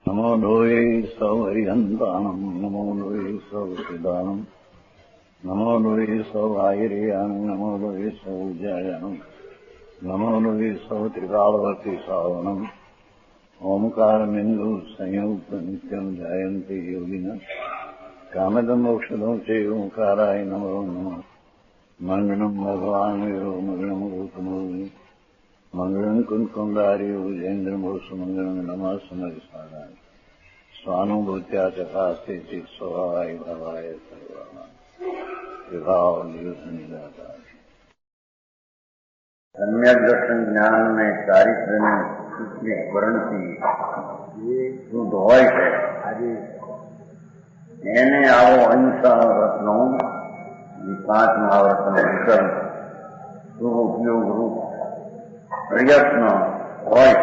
नमो लोये सौहरिहन्तानम् नमो लोये सौसिदानम् नमो लोये सौभागिर्यानम् नमो लोये सौजयानम् नमो लोये सौत्रिकालवर्ति सावनम् ओंकारमिन्दु संयुक्त नित्यम् जायन्ते योगिनः कामदमोक्षदं च ओंकाराय नमो नमः मङ्गलम् भगवान् वीरो मङ्गलम् गौतमोऽग्नि मङ्गलम् कुन्कुण्डार्यो विजेन्द्रमोसुमङ्गलम् नमः समरिसाराय स्वानुभूत्या चकास्ते चित् स्वभावाय भावाय सर्वाणाम् विभाव नियुद्धनिदाता सम्यक दर्शन ज्ञान में ચારિત્ર્યની સૂક્ષ્મ સ્મરણથી શુદ્ધ હોય છે એને આવો અહિંસા વ્રતનો પાંચમા વ્રતનો વિકલ્પ શુભ ઉપયોગ રૂપ પ્રયત્ન હોય છે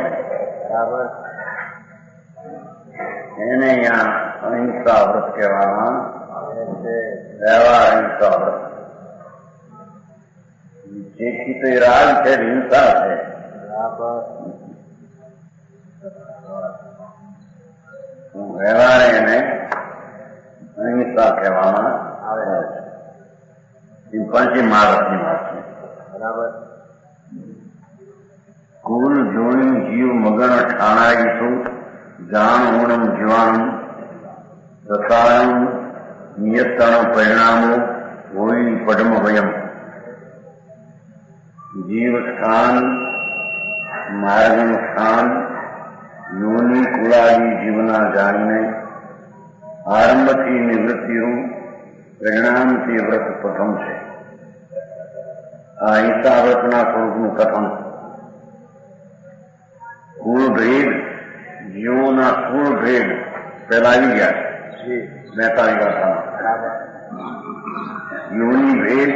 બરાબર એને અહીંયા અહિંસા વ્રત કહેવામાં આવે છે વ્યવહાર અહિંસા વ્રત જેથી તો રાગ છે હિંસા છે વ્યવહાર એને અહિંસા કહેવામાં આવે છે પંચી મહારથની વાત છે બરાબર કુલ જોણી જીવ મગન ઠાણાઈશું જાણ ઊણમ જીવાણું રસાયણ નિયતણ પરિણામો હોય પડમ વયમ જીવ સ્થાન માર્ગનું સ્થાન યોની કુળાદી જીવના જાણીને આરંભથી નિવૃત્તિનું પરિણામથી વ્રત પ્રથમ છે આ અહિંસા વ્રતના સ્વરૂપનું કથન કુળ ભેદ જીવોના કુળ ભેદ પહેલા આવી ગયા છે 42 ગાથામાં યોની ભેદ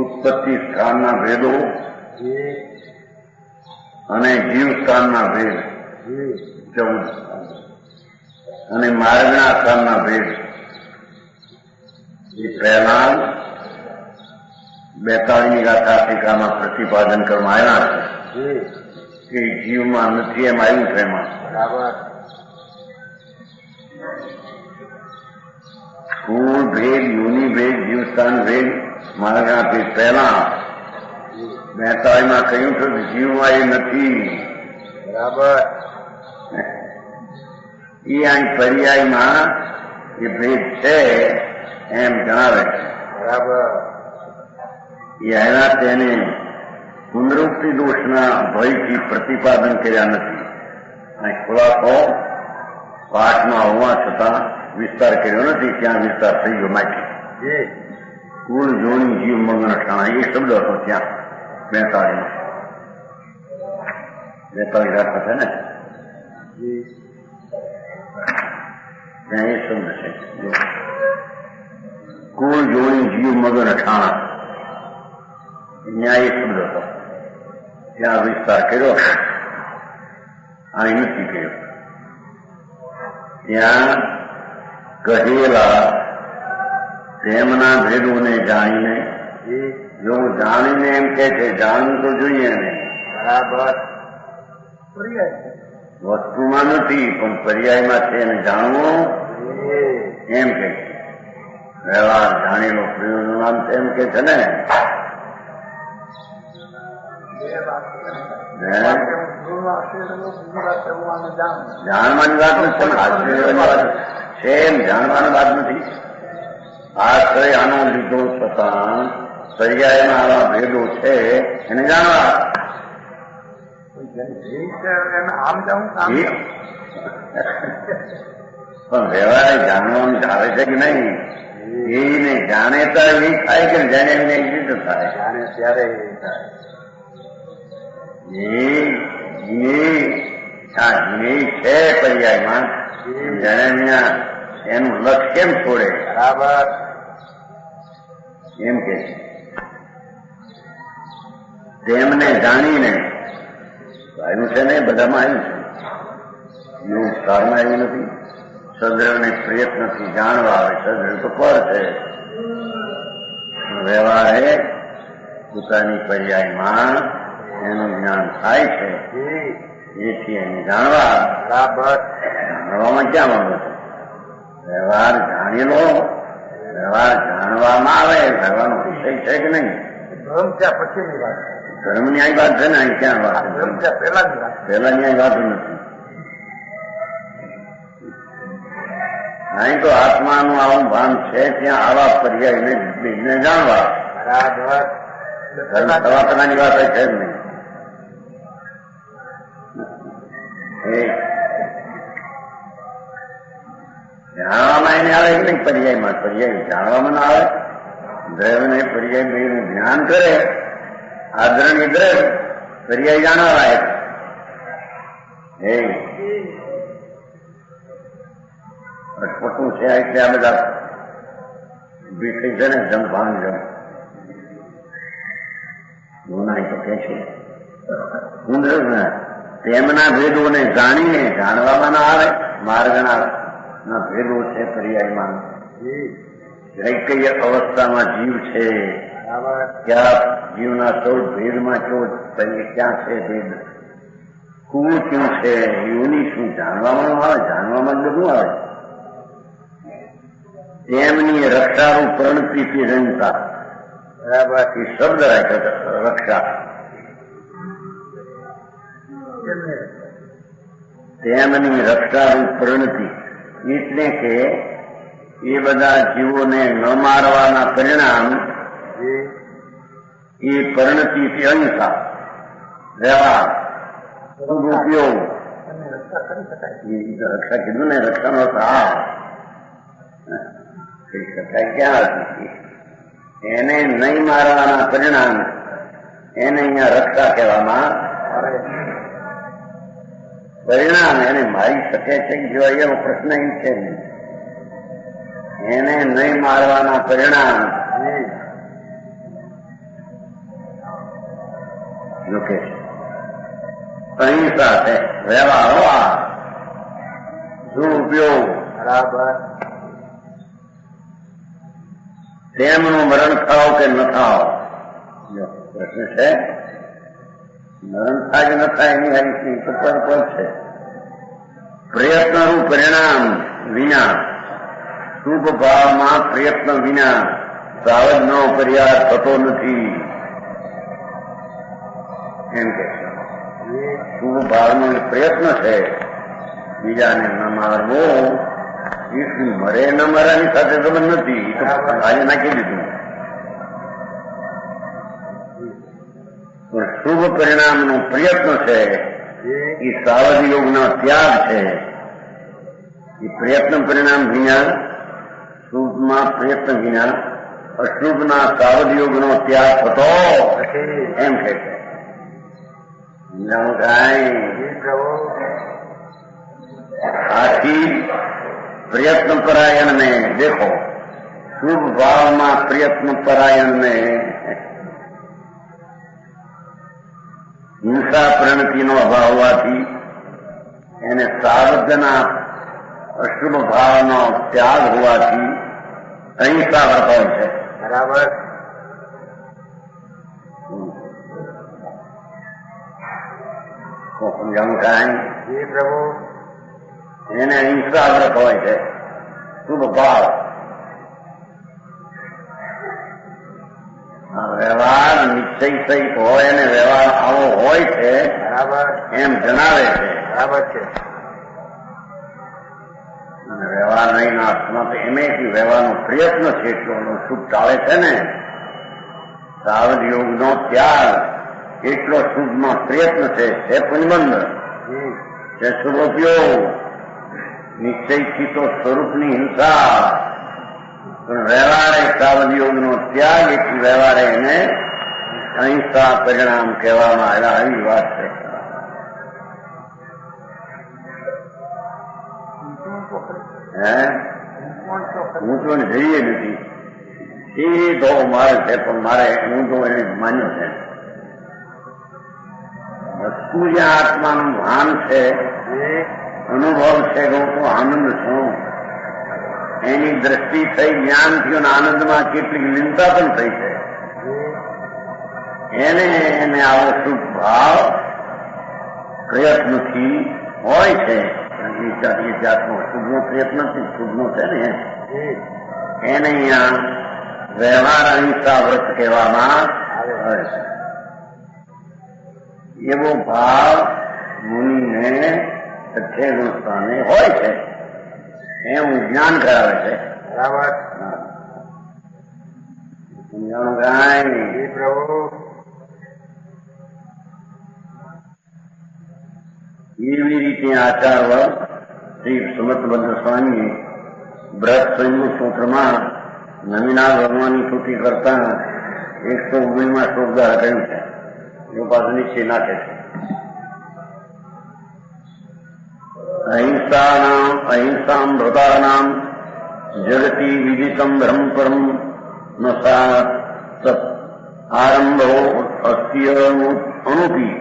ઉત્પત્તિ સ્થાનના ભેદો અને જીવ સ્થાનના ભેદ 14 અને માર્ગના સ્થાનના ભેદ એ પહેલા 42 ગાથા ટીકામાં પ્રતિપાદન કરવામાં આવ્યા છે કે જીવમાં નથી એમ આવ્યું છે એમાં બરાબર કુળ ભેદ યોની ભેદ જીવસ્થાન ભેદ માર્ગના ભેદ પહેલા 42 કહ્યું છે કે જીવમાં એ નથી બરાબર એ અહીં પર્યાયમાં એ ભેદ છે એમ જણાવે છે બરાબર એ એના તેને પુનરુક્તિ દોષના ભયથી પ્રતિપાદન કર્યા નથી અહીં ખુલાસો પાઠમાં હોવા છતાં વિસ્તાર કર્યો નથી ત્યાં વિસ્તાર થઈ ગયો માટે કુલ જોણી જીવ મગન ઠાણા એ શબ્દ હતો ત્યાં 42 ગાથા છે ને ત્યાં એ શબ્દ છે કુલ જોણી જીવ મગન ઠાણા ત્યાં એ શબ્દ હતો ત્યાં વિસ્તાર કર્યો હતો અહીં નથી કર્યો ત્યાં કહેલા તેમના ભેદોને જાણીને જો જાણીને એમ કે છે જાણવું તો જોઈએ ને બરાબર વસ્તુમાં નથી પણ પર્યાયમાં છે એને જાણવું એમ કે વ્યવહાર જાણેલો પ્રયોજન એમ કે છે ને જાણવાની વાત નથી છે એમ જાણવાની વાત નથી આશ્રય આનો લીધો છતાં પર્યાયમાં આવા ભેદો છે એને જાણવા પણ વ્યવહાર જાણવાનું ધારે છે કે નહીં એને જાણે તો એ થાય કે જાણે એને રીતે થાય જાણે ત્યારે એ થાય એ છે પર્યાયમાં જાણે એનું લક્ષ કેમ છોડે બરાબર એમ કે તેમને જાણીને આવ્યું છે ને બધામાં આવ્યું છે એવું સારમાં આવ્યું નથી સદ્રવને પ્રયત્નથી જાણવા આવે સદ્રવ તો પર છે વ્યવહારે પોતાની પર્યાયમાં એનું જ્ઞાન થાય છે એથી એને જાણવા બરાબર. જાણવામાં ક્યાં માંગો છો? વ્યવહાર જાણી લો. વ્યવહાર જાણવામાં આવે. વ્યવહારનો વિષય છે કે નહીં? ધર્મ ત્યાં પછીની વાત. ધર્મની આ વાત છે ને? અહીં ક્યાં વાત? ધર્મ ત્યાં પહેલાની વાત. પહેલાની આ વાત નથી. અહીં તો આત્માનું આવું ભાન છે, ત્યાં આવા પર્યાયને જાણવા. બરાબર. ધર્મ સવાતનાની વાત છે જ નહીં. જાણવામાં એને આવે કે નહીં? પર્યાયમાં પર્યાય જાણવામાં ના આવે. દ્રવ્યને પર્યાય ભાઈનું જ્ઞાન કરે. આદરણીય દ્રવ્ય પર્યાય જાણવા લાયક. અટપટું છે એટલે આ બધા ભીઠી છે ને જમભાન જમ ગુનાય તો કે છે તેમના ભેદોને જાણીને જાણવામાં ના આવે. માર્ગના ભેદો છે પર્યાયમાં. કઈ કઈ અવસ્થામાં જીવ છે, ક્યાં જીવના 14 ભેદમાં ક્યાં છે ભેદ, કુળ શું છે, યોની શું જાણવામાં આવે. જાણવામાં બધું આવે. તેમની રક્ષારૂપ પ્રણતિ જનતા. બરાબર. એ શબ્દ રાખ્યો રક્ષા. તેમની રક્ષારૂપ પ્રણતિ એટલે કે એ બધા જીવોને ન મારવાના પરિણામ એ પરિણતિથી અહિંસા વ્યવહાર ઉપયોગ રક્ષા કીધું ને. રક્ષાનો આ કહી શકાય ક્યાં હતી? એને નહીં મારવાના પરિણામ એને અહીંયા રક્ષા કહેવામાં આવે. પરિણામ એને મારી શકે છે જો એવો પ્રશ્ન એ છે નહીં. એને નહીં મારવાના પરિણામ જોકે અહિંસા છે. વ્યવહાર દુરુપયોગ. બરાબર. તેમનું મરણ થાવ કે ન થાવ પ્રશ્ન છે. મરણ થાય કે ન થાય એની હરીફની ઉપર પર છે. પ્રયત્નનું પરિણામ વિના શુભ ભાવમાં પ્રયત્ન વિના સાવજનો પર્યાસ થતો નથી એમ કે છે. શુભ ભાવનો પ્રયત્ન છે બીજાને ન મારવો. મરે ન મરાની સાથે સંબંધ નથી. આજે નાખી દીધું. પણ શુભ પરિણામનો પ્રયત્ન છે એ સાવધ યોગનો ત્યાગ છે. એ પ્રયત્ન પરિણામ વિના, શુભમાં પ્રયત્ન વિના અશુભના સાવધ યોગનો ત્યાગ થતો એમ કે છે. આથી પ્રયત્ન પરાયણ ને દેખો. શુભ ભાવમાં પ્રયત્ન પરાયણ ને હિંસા પ્રણતિનો અભાવ હોવાથી એને સાવધના અશુભ ભાવનો ત્યાગ હોવાથી અહિંસા વર્તાય છે. બરાબર. સમજાવું કાંઈ? પ્રભુ એને અહિંસા વ્રત હોય છે. શુભ ભાવ વ્યવહાર નિશ્ચય સહિત હોય અને વ્યવહાર આવો હોય છે. બરાબર. એમ જણાવે છે. બરાબર છે. અને વ્યવહાર નહીં અર્થમાં તો એમ વ્યવહારનો પ્રયત્ન છે એટલો શુભ ટાળે છે ને. સાવધ યોગનો ત્યાગ એટલો શુભમાં પ્રયત્ન છે. પુંજબંધ છે. શુભ ઉપયોગ નિશ્ચયથી તો સ્વરૂપની હિંસા. પણ વ્યવહારે સાવધ યોગનો ત્યાગ એટલી વ્યવહારે એને અહિંસા પરિણામ કહેવામાં આવ્યા. આવી વાત છે. હું તો જઈએ નથી. સીધો મારે છે પણ મારે હું તો એને માન્યો છે. વસ્તુ જ્યાં આત્માનું ભાન છે, અનુભવ છે કે હું તો આનંદ છું, એની દ્રષ્ટિ થઈ જ્ઞાન થયું અને આનંદમાં કેટલીક લીનતા પણ થઈ છે. એને આવો શુભ ભાવ પ્રયત્નથી હોય છે. એ જાતનો શુભનો પ્રયત્ન નથી, શુભનો છે ને એને અહીંયા વ્યવહાર અહિંસા વ્રત કહેવામાં આવે છે. એવો ભાવ મુનિને 6 ગુણ સ્થાને હોય છે એવું જ્ઞાન કરાવે છે. બરાબર. સમજાણું કાંઈ જી પ્રભુ. એવી રીતે આચાર્ય શ્રી સુમતભદ્ર સ્વામી બ્રહ્મ સંયુક્ત સૂત્રમાં નવીના ભગવાનની સ્તુતિ કરતા 119માં શ્લોક દ્વારા કહ્યું છે. એ પાછું નીચે નાખે છે. અહિંસામ ભૃતાનામ જગતિ વિદિતમ બ્રહ્મ પરમ ન સા આરંભો અસ્ય અનુપી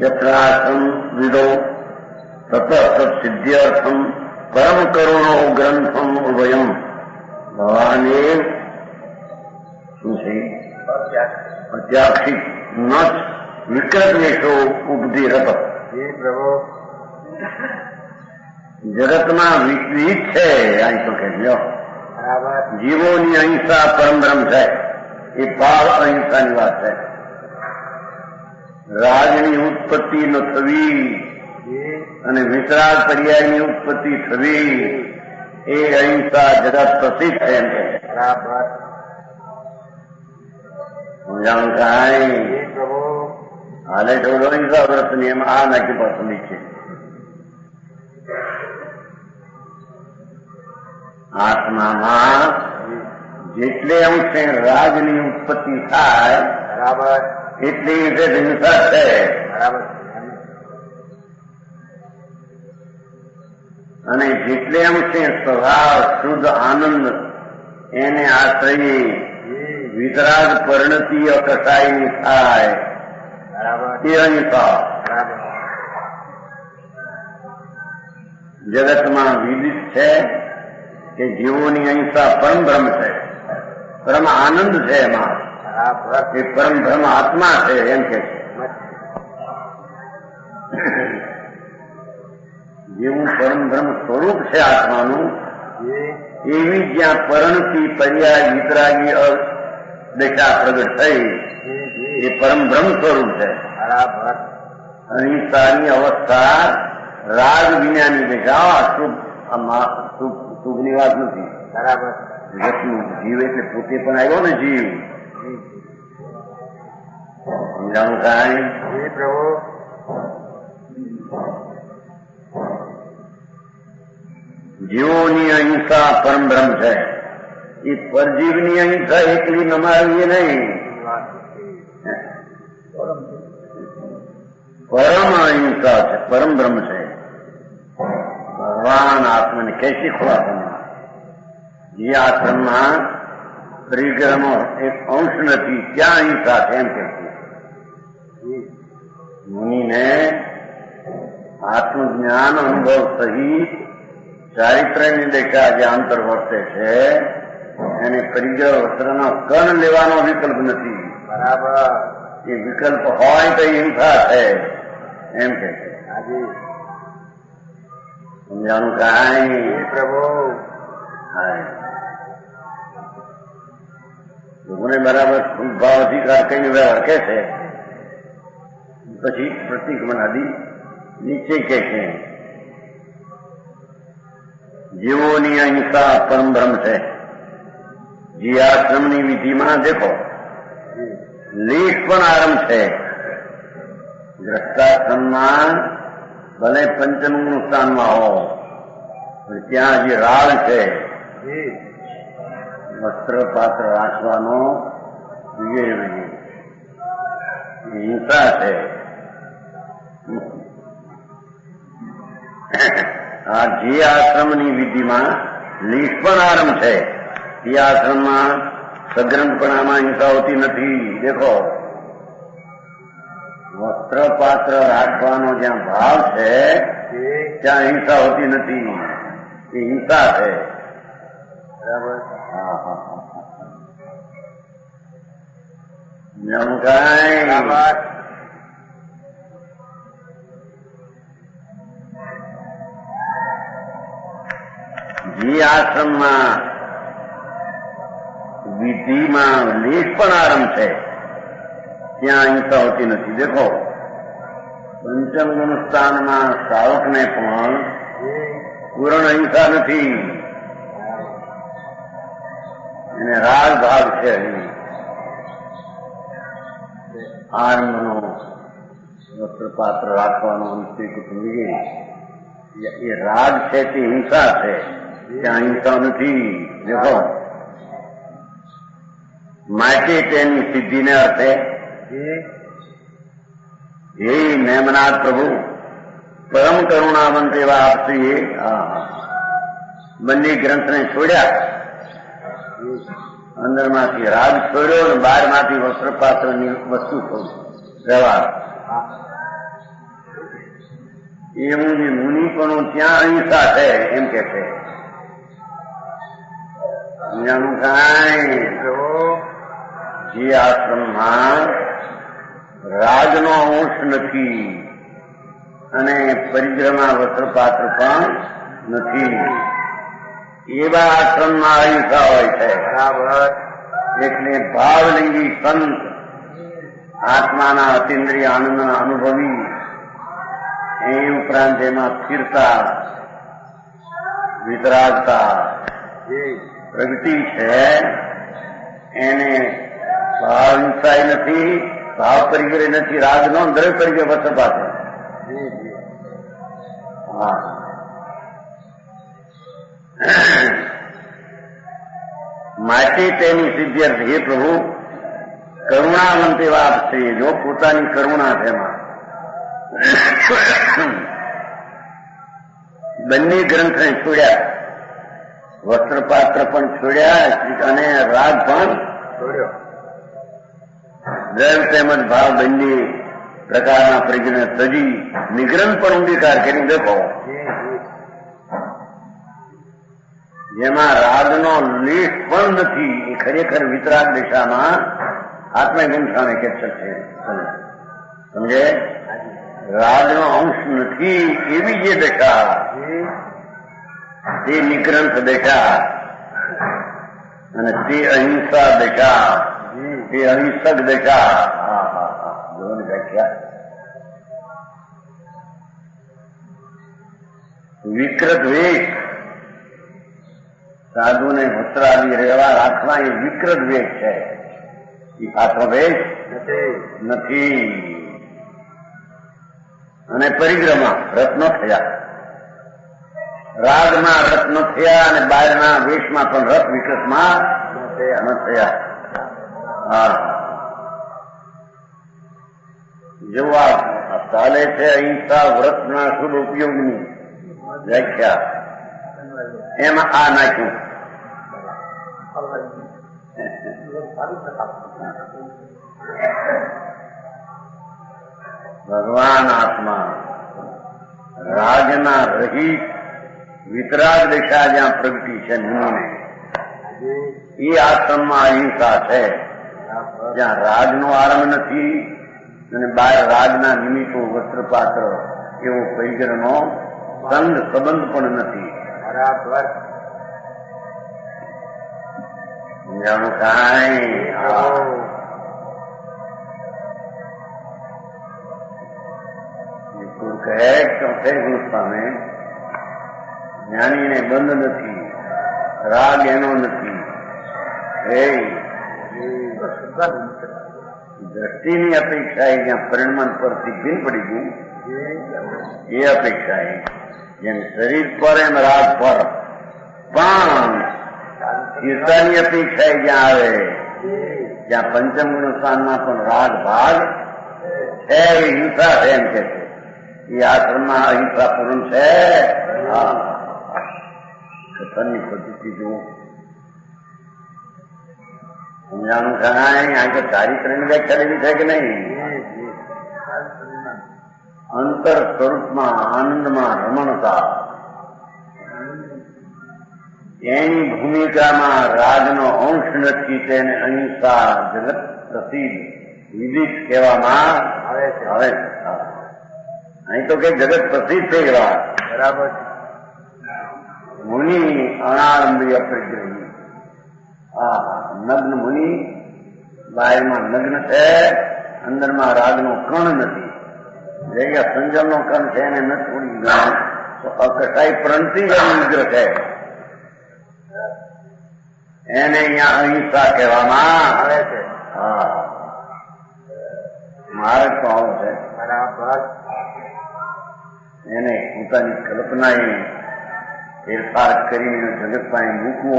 યત્રાસમ વિદો તત સિદ્ધ્યર્થમ પરમ કરુણો ગ્રંથમ ઉભયમ ભવાને શું છે અત્યાક્ષિત ન વિકૃતવેશો ઉપધિરત. જી પ્રભુ. જગતમાં વિવિધ છે અહીં તો કહેજો. બરાબર. જીવોની અહિંસા પરમબ્રહ્મ છે. એ ભાવ અહિંસાની વાત છે. રાજની ઉત્પત્તિ ન થવી અને વિતરાગ પર્યાયની ઉત્પત્તિ થવી એ અહિંસા જગત પ્રસિદ્ધ છે એમ કે. બરાબર. સમજાણું કાંઈ જી પ્રભુ. હાલે તો અહિંસા વ્રત નિયમ આ નાખી પસંદ છે. આત્મામાં જેટલે અંશે રાજની ઉત્પત્તિ થાય બરાબર. એટલી રીતે હિંસા છે. બરાબર. અને જેટલે અંશે સ્વભાવ શુદ્ધ આનંદ એને આશ્રયે વિતરાગ પરિણતિ અકસાયની થાય બરાબર. તે અહિંસા. બરાબર. જગતમાં વિદિત છે કે જીવોની અહિંસા પરમ બ્રહ્મ છે, પરમ આનંદ છે. એમાં બરાબર. એ પરમ બ્રહ્મ આત્મા છે એમ કે છે. જેવું પરમ બ્રહ્મ સ્વરૂપ છે આત્માનું, એવી જ્યાં પરણતી પર્યાય વિતરાગી દશા પ્રગટ થઈ એ પરમ બ્રહ્મ સ્વરૂપ છે. બરાબર. અહિંસાની અવસ્થા રાગ વિનાની દશા શુભની વાત નથી. બરાબર. જગતનું જીવ એટલે પોતે પણ આવ્યો ને જીવ. સમજાણું કાંઈ જી પ્રભુ. જીવોની અહિંસા પરમ બ્રહ્મ છે. એ પરજીવની અહિંસા એકલી નમાવીએ નહીં. પરમ અહિંસા છે, પરમ બ્રહ્મ છે. ભગવાન આત્માને કૈસી ખુલાસા જે આશ્રમમાં પરિગ્રહનો એક અંશ નથી ત્યાં અહિંસા છે એમ કે મુનિને આત્મજ્ઞાન અનુભવ સહિત ચારિત્ર્યની દેખા જે આંતર વર્તે છે એને પરિગ્રહ વસ્ત્રનો કણ લેવાનો વિકલ્પ નથી. બરાબર. એ વિકલ્પ હોય તો હિંસા છે એમ કે છે. સમજાણું કાંઈ પ્રભુ. લોકોને બરાબર ભાવ અધિકાર કઈ વ્યવહાર કે છે. પછી પ્રતિક્રમણ આદિ નીચે કે છે જીવોની અહિંસા પરમ બ્રહ્મ છે. જે આશ્રમની વિધિમાં દેખો લેખ પણ આરંભ છે. ગ્રસ્તાશ્રમમાં ભલે પંચમનું સ્થાનમાં હો પણ ત્યાં જે રાળ છે વસ્ત્ર પાત્ર રાખવાનો હિંસા છે. આ જે આશ્રમની વિધિમાં લેખ પણ આરંભ છે એ આશ્રમમાં સગ્રંથપણામાં હિંસા હોતી નથી. દેખો વસ્ત્ર પાત્ર રાખવાનો જ્યાં ભાવ છે ત્યાં હિંસા હોતી નથી. એ હિંસા છે. બરાબર. જે આશ્રમમાં વિધિમાં લેશ પણ આરંભ છે ત્યાં અહિંસા હોતી નથી. દેખો પંચમ ગુણ સ્થાનમાં શ્રાવકને પણ પૂર્ણ અહિંસા નથી, એને રાગ ભાગ છે. આરંભનો વસ્ત્રપાત્ર રાખવાનો સ્ત્રી કુટુંબ એ રાગ છે તે હિંસા છે, ત્યાં અહિંસા નથી. દેખો માટે તેની સિદ્ધિને અર્થે હે મેમનાથ પ્રભુ પરમ કરુણાવંત એવા આપશ્રીએ બંને ગ્રંથને છોડ્યા, અંદરમાંથી રાગ છોડ્યો અને બહારમાંથી વસ્ત્રપાત્રની વસ્તુ છોડી વ્યવહાર. એવું જે મુનિ પણ ત્યાં અહિંસા છે એમ કે છે. જે આશ્રમમાં રાજનો અંશ નથી અને પરિગ્રહમાં વસ્ત્રપાત્ર પણ નથી એવા આશ્રમમાં અહિંસા હોય છે. બરાબર. એટલે ભાવલિંગી સંત આત્માના અતિન્દ્રિય આનંદના અનુભવી એ ઉપરાંત એમાં સ્થિરતા વિતરાગતા પ્રગતિ છે એને ભાવ હિંસાય નથી, ભાવ પરિગ્રહ નથી, રાગનો દરેક પરિગ્રહ વસ્ત્રપાત્ર. માટે તેની સિદ્ધિ હે પ્રભુ કરુણાવંત એવા આપશ્રી જો પોતાની કરુણા છે એમાં બંને ગ્રંથને છોડ્યા, વસ્ત્રપાત્ર પણ છોડ્યા અને રાગ પણ છોડ્યો. દ્રવ તેમજ ભાવ બંને પ્રકારના પરિગ્રહ તજી નિગ્રંથ પણ અંગીકાર કરી દેખો. જેમાં રાગનો લેશ પણ નથી એ ખરેખર વિતરાગ દિશામાં આત્મગંઠાને કેપ્ચર છે. સમજે? રાગનો અંશ નથી એવી જે દશા તે નિગ્રંથ દશા અને તે અહિંસા દશા, તે અહિંસક દશા. જોવાની વ્યાખ્યા વિકૃત વેશ સાધુને વસ્ત્રાદી રહેવા રાખવા એ વિકૃત વેશ છે, એ પાત્ર વેશ નથી. અને પરિગ્રહમાં રત ન થયા, રાગમાં રત ન થયા અને બહારના વેશમાં પણ રત વિકૃતમાં ન થયા. જો આ ચાલે છે અહિંસા વ્રતના શુભ ઉપયોગની વ્યાખ્યા એમાં આ નાખ્યું. ભગવાન આત્મા રાજના રહિત વિતરાગ દિશા જ્યાં પ્રગતિ છે મુનિને એ આશ્રમમાં અહિંસા છે, જ્યાં રાજનો આરંભ નથી અને બહાર રાજના નિમિત્તો વસ્ત્રપાત્ર એવો પરિગ્રહનો સંગ સંબંધ પણ નથી. બરાબર. સમજાણું કાંઈ? કહે ચોથે ગુણસ્થાને જ્ઞાનીને બંધ નથી, રાગ એનો નથી. દ્રષ્ટિની અપેક્ષા એ જ્યાં પરિણામ પરથી ભીન પડી ગયું એ અપેક્ષા એ જેમ શરીર પર એમ રાગ પર પણ સ્થિરતાની અપેક્ષા એ જ્યાં આવે જ્યાં પંચમ ગુણ સ્થાનમાં પણ રાગ ભાગ છે એ હિંસા છે એમ કે છે. એ આશ્રમમાં અહિંસા પૂર્ણ છે. કથનની પદ્ધતિ જુઓ. સમજાણું કાંઈ? આ તો ચારિત્રની વ્યાખ્યા લેવી છે કે નહીં? અંતર સ્વરૂપમાં આનંદમાં રમણતા એની ભૂમિકામાં રાજનો અંશ નથી, તેને અહિંસા જગત પ્રસિદ્ધ વિદિત કહેવામાં આવે છે. અહીં તો કઈ જગત પ્રસિદ્ધ થઈ ગયા. બરાબર. મુનિ અણારંભી અપ્રગ્રહી. નગ્ન મુનિ બહારમાં નગ્ન છે, અંદરમાં રાગનો કણ નથી. જગ્યા સંજમનો કણ છે એને ન છોડી ગયો તો અકટાઈ પ્રણતિ જ વિગ્રહ છે. એને અહીંયા અહિંસા કહેવામાં આવે છે. માર્ગ તો આવો છે. બરાબર. એને પોતાની કલ્પનાએ ફેરફાર કરીને જગત પાસે મૂકવો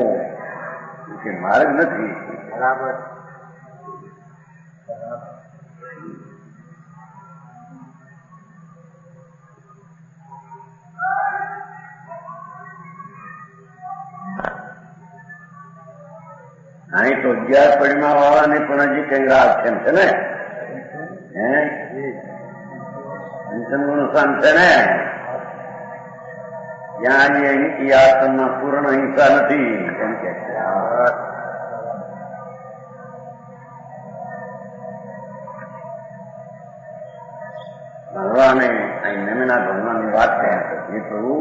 કે માર્ગ નથી. બરાબર. અહીં તો 11 પડીમાં વાળાને પણ હજી કઈ રાગ છે ને, હે નુકસાન છે ને. ત્યાં એ આશ્રમમાં પૂર્ણ હિંસા નથી એમ કે ભગવાને અહીં નમેના ભગવાનની વાત કહે એ પ્રભુ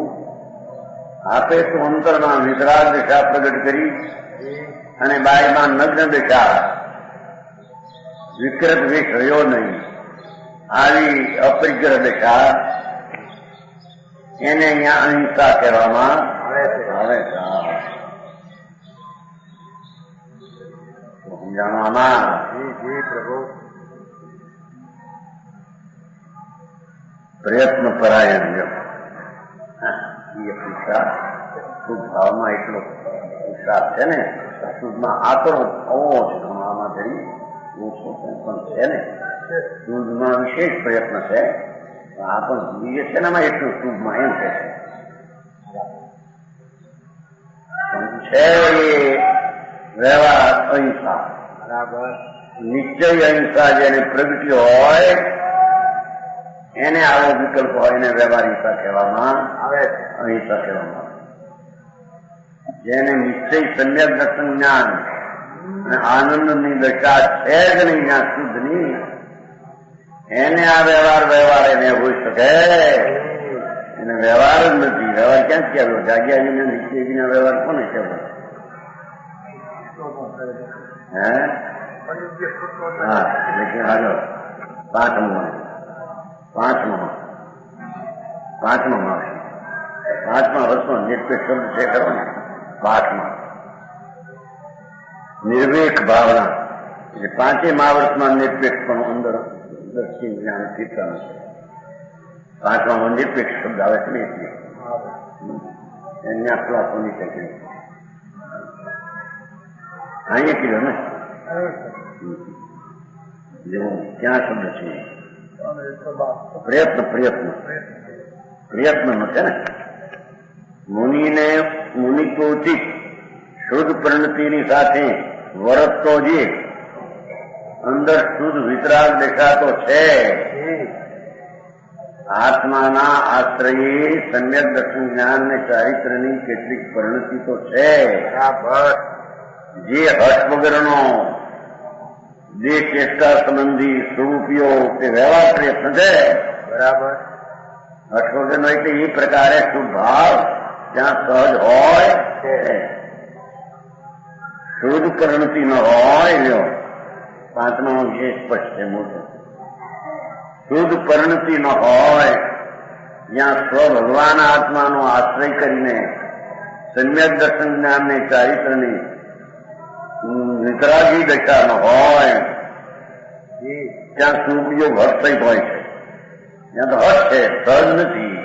આપે તો અંતરમાં વિતરાગ દિશા પ્રગટ કરી અને બાયમાં નગ્ન દિશા વિકૃત વેશ રહ્યો નહીં. આવી અપરિગ્રહ દિશા એને અહીંયા અહિંસા કહેવામાં આવે છે. સમજાવવામાં પ્રભુ પ્રયત્ન પરાયણ એ પુરુષા શુદ્ધ ભાવમાં એટલો પુરુષાર્થ છે ને, શુદ્ધમાં આકરો થવો જ ગણવામાં જઈ ઓછો પણ છે ને. શુદ્ધમાં વિશેષ પ્રયત્ન છે, આ પણ જોઈએ છે ને એટલું શુદ્ધમાં એમ કે છે એ વ્યવહાર અહિંસા. બરાબર. નિશ્ચય અહિંસા જેને પ્રગટી હોય એને આવો વિકલ્પ હોય એને વ્યવહારિકતા કહેવામાં આવે છે. અહિંસા કહેવામાં આવે. જેને નિશ્ચય સમ્યક દર્શન જ્ઞાન અને આનંદની દશા છે જ નહીં, જ્ઞાન શુદ્ધ નહીં, એને આ વ્યવહાર એને હોઈ શકે. એને વ્યવહાર જ નથી. વ્યવહાર ક્યાં કહેવાય? જાગ્યાજીને નિશ્ચયજીના વ્યવહાર કોને કહેવાય? હે હા, લેકિન હાલો પાંચમાં વર્ષમાં નિરપેક્ષ શબ્દ છે ખરો ને. 5માં નિર્વેક ભાવના એટલે 5 મહાવર્ષમાં નિરપેક્ષ પણ અંદર દર્શિન જ્ઞાન કીર્તન છે. 5માં નિરપેક્ષ શબ્દ આવે છે ને એટલે એને આપલાપોની ટેકનિક અહીંયા કીધું ને જેવું ક્યાં શબ્દ છે પ્રયત્ન છે ને. મુનિ તો ઉચિત શુદ્ધ પરિણતિની સાથે વર્તતો જે અંદર શુદ્ધ વિતરાગ દેખાતો છે. આત્માના આશ્રયે સમ્યક દર્શન જ્ઞાન ને ચારિત્રની કેટલીક પરિણતિ તો છે. જે હર્ષ વગરનો દેહ ચેષ્ટા સંબંધી સ્વરૂપીઓ તે વ્યવહાર પ્રયત્ન છે. બરાબર. હર્ષ વગરનો એટલે એ પ્રકારે શુદ્ધ ભાવ ત્યાં સહજ હોય છે. શુદ્ધ પરિણતિ ન હોય લ્યો 5માં વિશેષ સ્પષ્ટ છે મોટું. શુદ્ધ પરિણતિ ન હોય જ્યાં સ્વ ભગવાન આત્માનો આશ્રય કરીને સમ્યક દર્શન જ્ઞાનને ચારિત્રની વિતરાગી દશા ન હોય ત્યાં સુપયોગ હર્ષિત હોય છે. ત્યાં તો હર્ષ છે, સહજ નથી.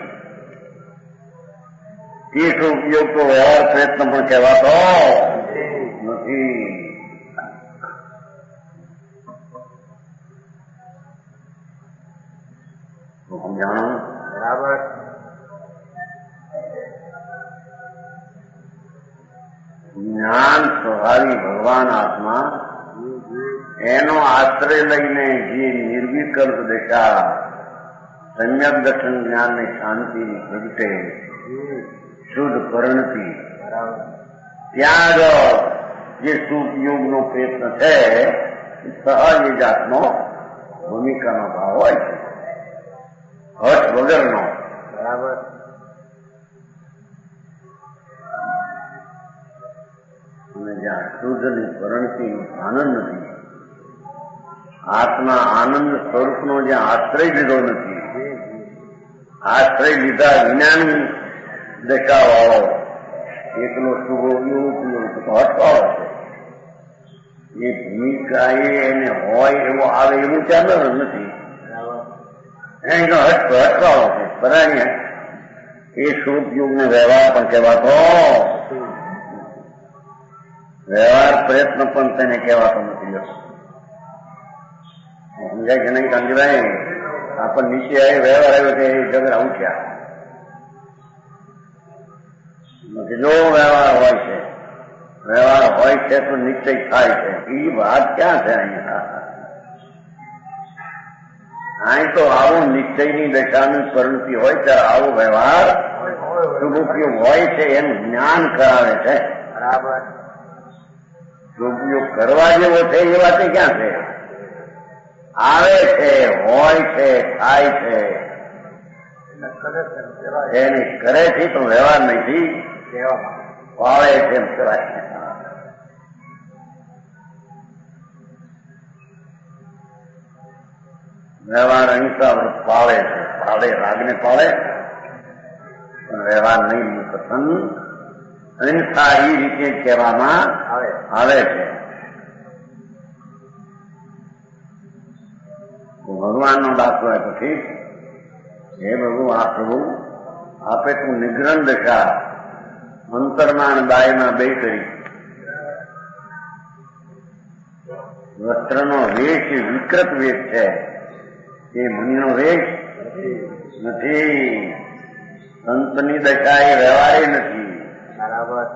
એ સુપયોગ તો વ્યવહાર પ્રયત્ન પણ કહેવાતો નથી. સમજાણું? બરાબર. જ્ઞાન સ્વભાવી ભગવાન આત્મા એનો આશ્રય લઈને જે નિર્વિકલ્પ દશા સમ્યક દર્શન જ્ઞાનની શાંતિની પ્રગટે શુદ્ધ પરિણતિ ત્યાં જ જે સુપયોગનો પ્રયત્ન છે સહજ એ જાતનો ભૂમિકાનો ભાવ હોય છે, હર્ષ વગરનો. બરાબર. શુદ્ધની પરણતી આનંદ નથી. આત્મા આનંદ સ્વરૂપનો જ્યાં આશ્રય લીધો નથી, આશ્રય લીધા વિનાની દશાવાળો એકલો શુભો યોગ હટવાળો છે. એ ભૂમિકા એને હોય એવો આવે એવું ત્યાં નથી. એનો હટવાળો છે. પરાણી એ શુભ યુગને વ્યવહાર પણ કહેવાતો, વ્યવહાર પ્રયત્ન પણ તેને કહેવાતો નથી. સમજાય કે નહીં કાંતિભાઈ? આપણ નીચે આવી વ્યવહાર આવ્યો કે એ ઝઘડા ઉઠ્યા નથી. જો વ્યવહાર હોય છે, વ્યવહાર હોય છે તો નિશ્ચય થાય છે. એ વાત ક્યાં છે અહીંયા? અહીં તો આવું નિશ્ચયની દશાની પરિણતિ હોય ત્યારે આવો વ્યવહાર શુભોપયોગ હોય છે એનું જ્ઞાન કરાવે છે. બરાબર. શુભોપયોગ કરવા જેવો છે એ વાત ક્યાં છે? આવે છે, હોય છે, થાય છે, એને કરે છે તો વ્યવહાર નથી, પાળે છે એમ કહેવાય. વ્યવહાર અહિંસા પાળે છે, પાળે રાગને પાળે, પણ વ્યવહાર નહીં. કથન અહિંસા એ રીતે કહેવામાં આવે છે. ભગવાનનો દાખલો હોય તો ઠીક. હે પ્રભુ, આ પ્રભુ આપે તું નિગ્રહ દશા અંતરના અને બાયના બે કરી. વસ્ત્રનો વેશ એ વિકૃત વેશ છે, એ મુનિનો વેશ નથી. સંતની દશા એ વ્યવહારે નથી. બરાબર.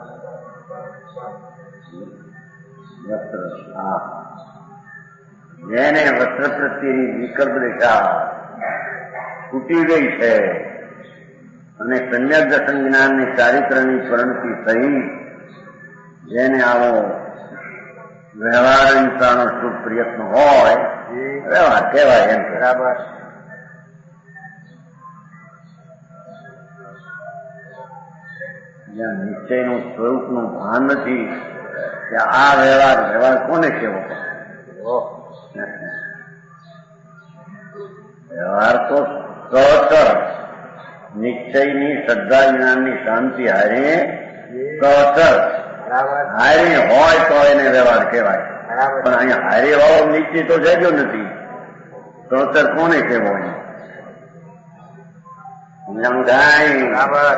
વસ્ત્ર જેને વસ્ત્ર પ્રત્યેની વિકલ્પ દશા તૂટી ગઈ છે અને સમ્યક દર્શન જ્ઞાનની ચારિત્રની પરિણતિ સહિત જેને આવો વ્યવહાર અહિંસાનો શુભ પ્રયત્ન હોય વ્યવહાર કહેવાય એમ. બરાબર. જ્યાં નિશ્ચયનું સ્વરૂપનું ભાન નથી ત્યાં આ વ્યવહાર વ્યવહાર કોને કહેવો? વ્યવહાર તો સહચર નિશ્ચયની શ્રદ્ધા જ્ઞાનની શાંતિ હારે સહચર હારે હોય તો એને વ્યવહાર કહેવાય. પણ અહીંયા હારે વાળો નિશ્ચય તો જજો નથી. સહચર કોને કહેવો? સમજાણું કાંઈ? બરાબર.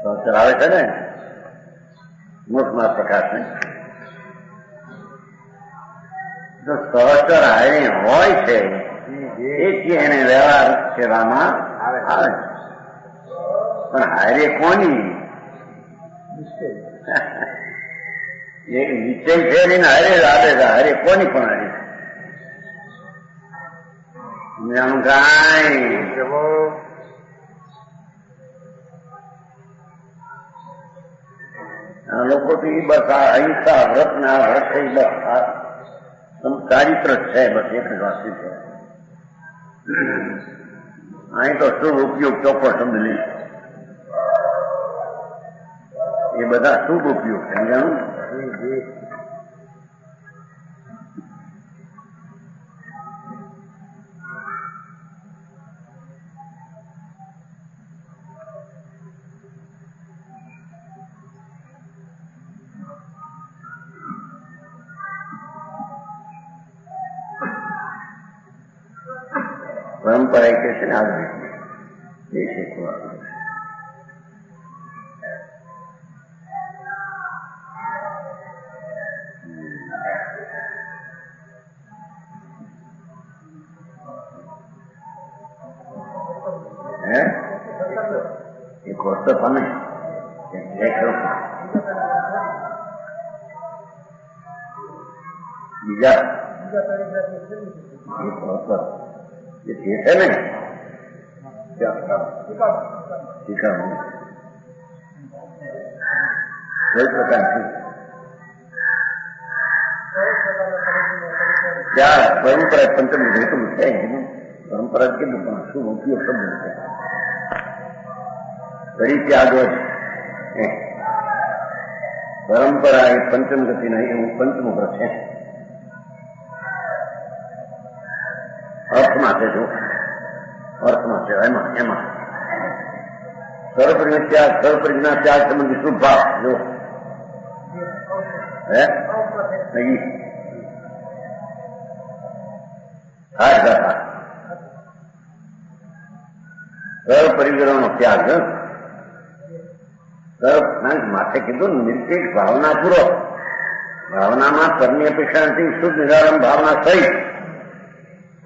સહચર આવે છે ને મુખમાં પ્રકાશ ને, જો સહચર હારે હોય છે એથી એને વ્યવહાર કહેવામાં આવે. પણ હારે કોની? એ નિશ્ચય છે ને હારે આવે છે. હારે કોની પણ હારે? સમજાણું કાંઈ? આ લોકો તો એ બસ આ અહિંસા વ્રત ને આ વ્રત થઈ બસ ચારિત્ર છે, બસ એક જ વાત છે. અહીં તો શુભ ઉપયોગ ચોખ્ખો શબ્દ લે, એ બધા શુભ ઉપયોગ છે. સમજાણું? પરંપરા એ કહે છે ને આવી રીતે એ શીખવા એક વસ્તુ પણ બીજા એક વસ્તુ જે છે ને શીખવાનું કોઈ પ્રકારથી ત્યાં પરંપરા પંચમ જેટલું છે. પરંપરા કેટલું પણ શું ઉપયોગ શબ્દ છે. પરિત્યાગ પરંપરા એ પંચમ ગતિ નહીં, એવું પંચમ વ્રત છે. અર્થમાં છે, જો અર્થમાં છે, એમાં સર્વપરિજ્ઞા ત્યાગ, સર્વપરિજ્ઞા ત્યાગ સંબંધી શુભ ભાવ જો હે નહીં સર્વપરિગ્રહનો ત્યાગ. માથે કીધું નિર્દેશ ભાવના પૂરો, ભાવનામાં પરની અપેક્ષા નથી, શુદ્ધ નિરાલંબ ભાવના સહિત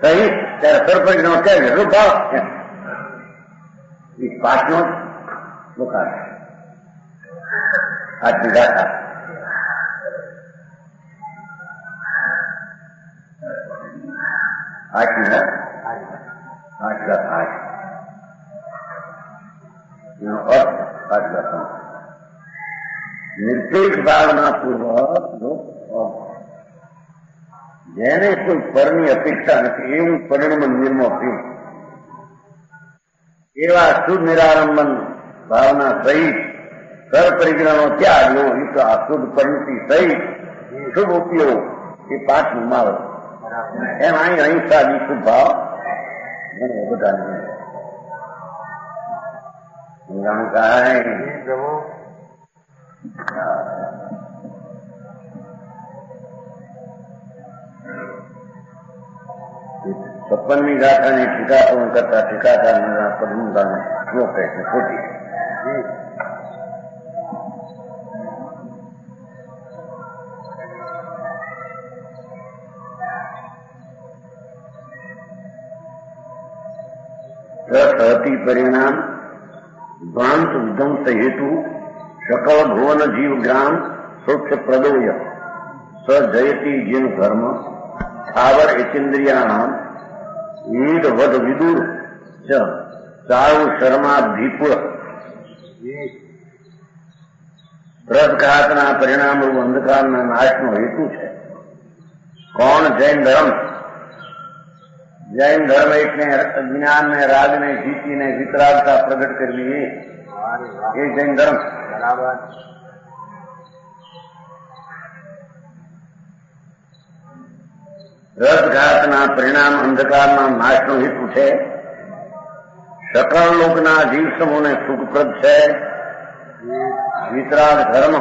ત્યારે સર્વપરિગ્રહનો ત્યાગ એટલો ભાવ પાઠનો મુખાર આજની ગાથા. નિર્દેશ ભાવના પૂર્વક જેને કોઈ પરની અપેક્ષા નથી એવું પરિણમ નિર્મો થયું, એવા શુદ્ધ નિરાલંબન ભાવના સહિત સર્વપરિગ્રહનો ત્યાગ લો, આ શુદ્ધ પરિણતિ સહિત શુભ ઉપયોગ એ પાઠનું માલ. એમ અહીં અહિંસા શુભ ભાવ ઘણો બધા છપ્પનમી ગાથાની ટીકાપણ કરતા ટીકાકાર પદમુદાનો શ્લોક છે ખોટી. सहति परिणाम भ्रांत विध्वंस हेतु सकल भुवन जीव ग्राम सोक्ष प्रदोय स जयति जिन धर्म स्थावर एचेन्द्रियाणाम वीर वध विदुर च चारु शर्मा भीपुर. रसघातना परिणाम रूप अंधकारना नाशनो हेतु है. कौन? जैन धर्म. जैन धर्म એટલે જ્ઞાન ને રાગ ને જીતી ને વિતરાગતા પ્રગટ કરવી એ જૈન ધર્મ. બરાબર. રસઘાતના પરિણામ અંધકારના નાશનો હેતુ છે. સકળ લોકના જીવ સમૂહને સુખપ્રદ છે. વિતરાગ ધર્મ.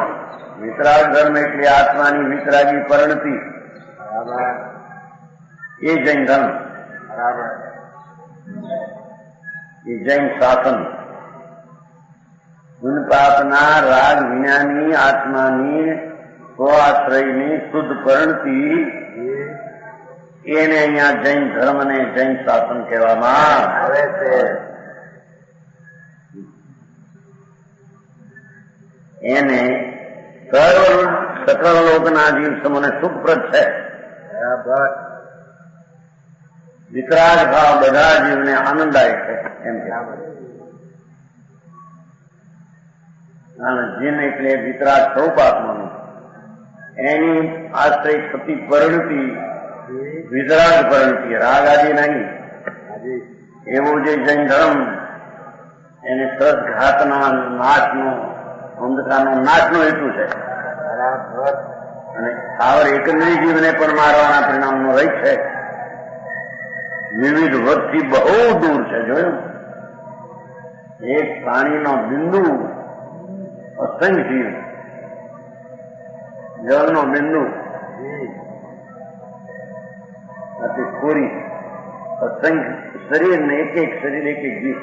વિતરાગ ધર્મ એટલે આત્માની વિતરાગી પરિણતિ એ જૈન ધર્મ. ये जैन शासन उनपापना राग विज्ञानी आत्मानी स्वाश्रयनी शुद्ध परिणति એને અહીંયા જૈન ધર્મ ને જૈન શાસન કહેવામાં આવે છે. એને સકળ લોકના જીવ સમૂહને સુખપ્રદ છે. વિતરાગ ભાવ બધા જીવને આનંદદાયક છે એમ કહેવાય. જીન એટલે વિતરાગ સ્વરૂપ આત્માનું, એની આશ્રય થતી પરિણતિ વિતરાગ પરિણતિ, રાગ આદિ નહીં. એવું જે જૈન ધર્મ એને સદઘાતના નાશનો અંધકારનો નાશનો હેતુ છે. અને સ્થાવર એકંદરી જીવને પણ મારવાના પરિણામનો રહિત છે. વિવિધ વૃત્તિ બહુ દૂર છે. જોયું? એક પાણીનો બિંદુ અસંખ્ય જીવ, જળનો બિંદુ અતિ કોરી અસંખ્ય શરીર ને એક એક શરીર એક એક જીવ,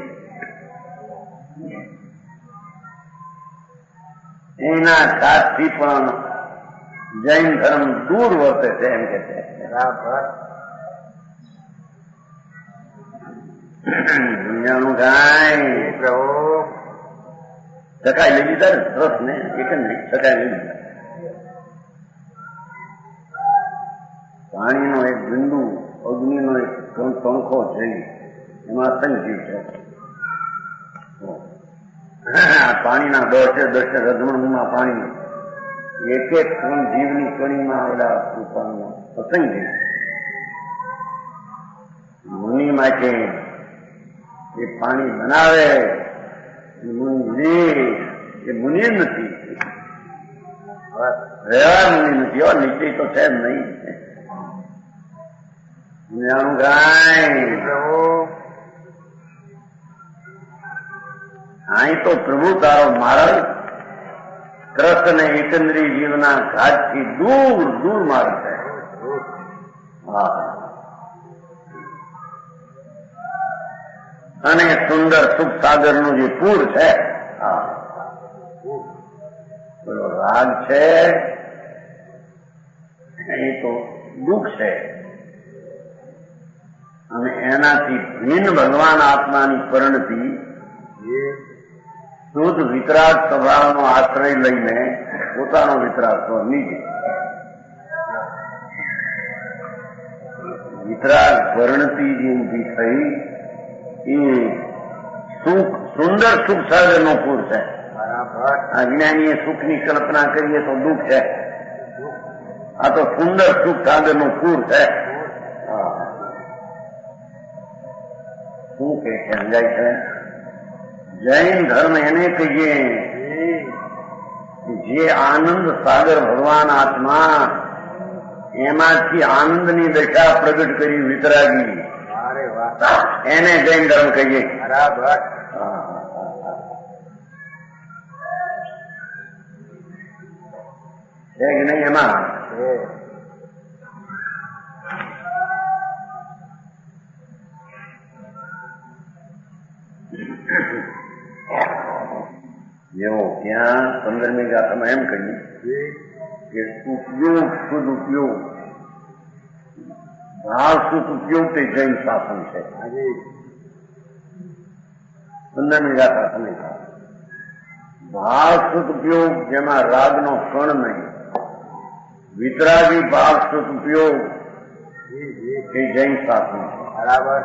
એના કારથી પણ જૈન ધર્મ દૂર વર્તે છે એમ કે છે. દુનિયાનું કાંઈ ટકાઈ લઈ લીધા ને રસ ને એક જ નહીં ટકાઈ લઈ લીધા. પાણીનો એક બિંદુ, અગ્નિનો એક પંખો છે, એમાં સંજીવ છે. પાણીના દોષે રજમણમાં પાણી એક એક જીવની કણીમાં આવેલા અસંખ્ય મુનિ માટે એ પાણી બનાવે, મુનિ લે, એ મુનિ નથી. રહેવાનું નથી. નિશ્ચય તો છે જ નહીં. જાણું કાંઈ પ્રભુ અહીં તો પ્રભુ તારો માર્ગ કૃષ્ણ એકંદરી જીવના ઘાટથી દૂર દૂર માર્ગ છે. હા, અને સુંદર સુખ સાગરનું જે પૂર છે, હા, પેલો રાગ છે એ તો દુઃખ છે, અને એનાથી ભિન્ન ભગવાન આત્માની પરિણતિ શુદ્ધ વિતરાગ સ્વભાવનો આશ્રય લઈને પોતાનો વિતરાગ સ્વ નીચે વિતરાગ પરિણતિ જે ઊભી થઈ એ સુખ સુંદર સુખ સાગરનો પૂર છે. આ જ્ઞાનીએ સુખની કલ્પના કરીએ તો દુઃખ છે. આ તો સુંદર સુખ સાગરનું પૂર છે. શું કે સમજાય છે? જૈન ધર્મ એને કહીએ જે આનંદ સાગર ભગવાન આત્મા એમાંથી આનંદની દશા પ્રગટ કરી વિતરાગી, એને જૈન ધર્મ કહીએ. બરાબર. છે કે નહીં? એમાં જેવો ત્યાં 15મી ગાથામાં એમ કહીએ કે ઉપયોગ શુદ્ધ ઉપયોગ ભાવ શુદ્ધ ઉપયોગ તે જૈન શાસન છે. 15મી ગાથા સમય ભાવ શુદ્ધ ઉપયોગ જેમાં રાગનો કણ નહીં, વિતરાગી ભાવ શુદ્ધ ઉપયોગ એ જૈન શાસન છે. બરાબર.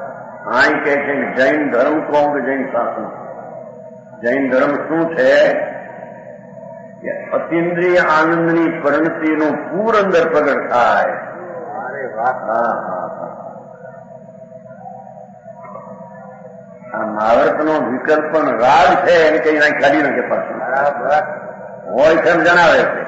આ કહે છે કે જૈન ધર્મ કહો કે જૈન શાસન. જૈન ધર્મ શું છે કે અતિન્દ્રિય આનંદની પરિણતિનું પૂર અંદર પ્રગટ થાય. આ મહાવર્તનો વિકલ્પ પણ રાગ છે એને કઈ ના કાઢી નાખે પાછું. હોય તેમ જણાવે છે,